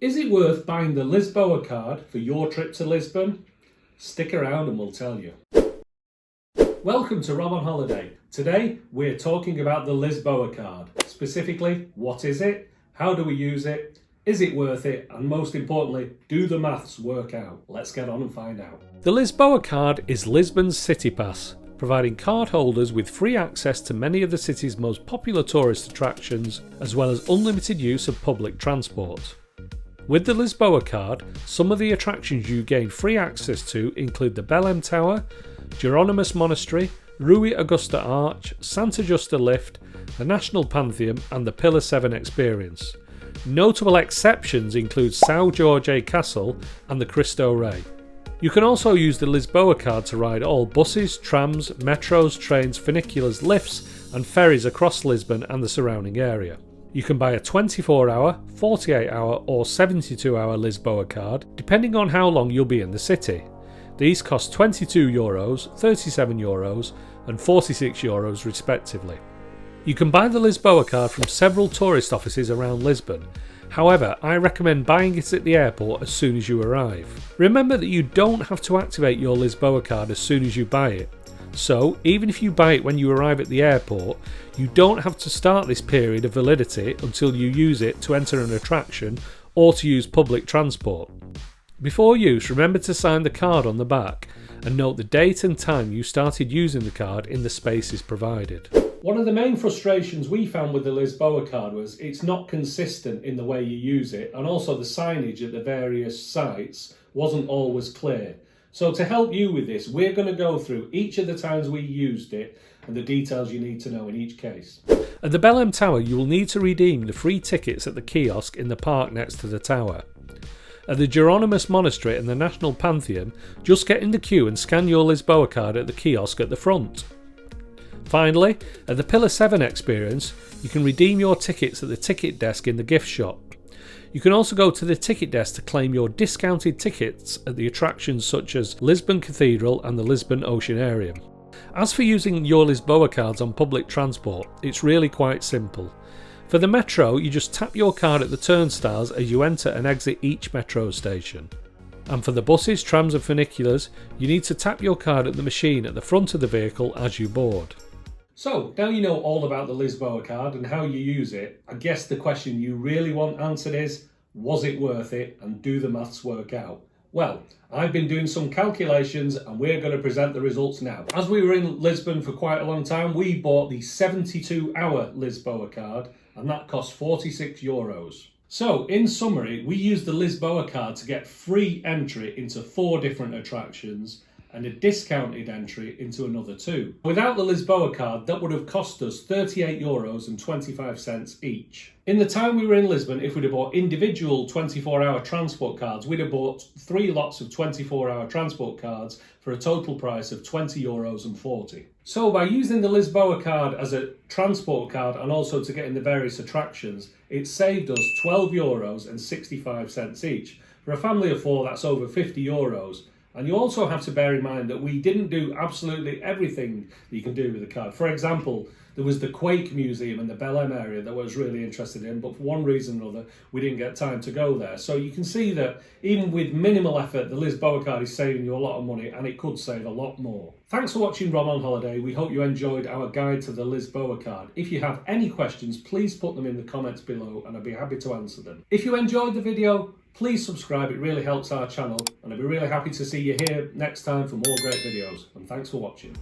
Is it worth buying the Lisboa card for your trip to Lisbon? Stick around and we'll tell you. Welcome to Rob on Holiday. Today we're talking about the Lisboa card. Specifically, what is it? How do we use it? Is it worth it? And most importantly, do the maths work out? Let's get on and find out. The Lisboa card is Lisbon's city pass, providing card holders with free access to many of the city's most popular tourist attractions, as well as unlimited use of public transport. With the Lisboa card, some of the attractions you gain free access to include the Belém Tower, Jeronimus Monastery, Rui Augusta Arch, Santa Justa Lift, the National Pantheon and the Pillar 7 experience. Notable exceptions include São Jorge Castle and the Cristo Rei. You can also use the Lisboa card to ride all buses, trams, metros, trains, funiculars, lifts and ferries across Lisbon and the surrounding area. You can buy a 24-hour, 48-hour or 72-hour Lisboa card, depending on how long you'll be in the city. These cost €22, €37 and €46 respectively. You can buy the Lisboa card from several tourist offices around Lisbon. However, I recommend buying it at the airport as soon as you arrive. Remember that you don't have to activate your Lisboa card as soon as you buy it. So, even if you buy it when you arrive at the airport, you don't have to start this period of validity until you use it to enter an attraction or to use public transport. Before use, remember to sign the card on the back and note the date and time you started using the card in the spaces provided. One of the main frustrations we found with the Lisboa card was it's not consistent in the way you use it, and also the signage at the various sites wasn't always clear. So to help you with this, we're going to go through each of the times we used it and the details you need to know in each case. At the Belém Tower, you will need to redeem the free tickets at the kiosk in the park next to the tower. At the Jeronimus Monastery and the National Pantheon, just get in the queue and scan your Lisboa card at the kiosk at the front. Finally, at the Pillar 7 experience, you can redeem your tickets at the ticket desk in the gift shop. You can also go to the ticket desk to claim your discounted tickets at the attractions such as Lisbon Cathedral and the Lisbon Oceanarium. As for using your Lisboa cards on public transport, it's really quite simple. For the metro, you just tap your card at the turnstiles as you enter and exit each metro station. And for the buses, trams and funiculars, you need to tap your card at the machine at the front of the vehicle as you board. So, now you know all about the Lisboa card and how you use it, I guess the question you really want answered is, was it worth it and do the maths work out? Well, I've been doing some calculations and we're going to present the results now. As we were in Lisbon for quite a long time, we bought the 72-hour Lisboa card and that cost €46. So, in summary, we used the Lisboa card to get free entry into 4 different attractions and a discounted entry into another 2. Without the Lisboa card, that would have cost us €38.25 each. In the time we were in Lisbon, if we'd have bought individual 24-hour transport cards, we'd have bought 3 lots of 24-hour transport cards for a total price of €20.40. So by using the Lisboa card as a transport card and also to get in the various attractions, it saved us €12.65 each. For a family of 4, that's over €50. And you also have to bear in mind that we didn't do absolutely everything that you can do with the card. For example, there was the Quake Museum in the Belém area that I was really interested in, but for one reason or another, we didn't get time to go there. So you can see that even with minimal effort, the Lisboa card is saving you a lot of money, and it could save a lot more. Thanks for watching Rob on Holiday. We hope you enjoyed our guide to the Lisboa card. If you have any questions, please put them in the comments below, and I'd be happy to answer them. If you enjoyed the video, please subscribe, it really helps our channel, and I'd be really happy to see you here next time for more great videos. And thanks for watching.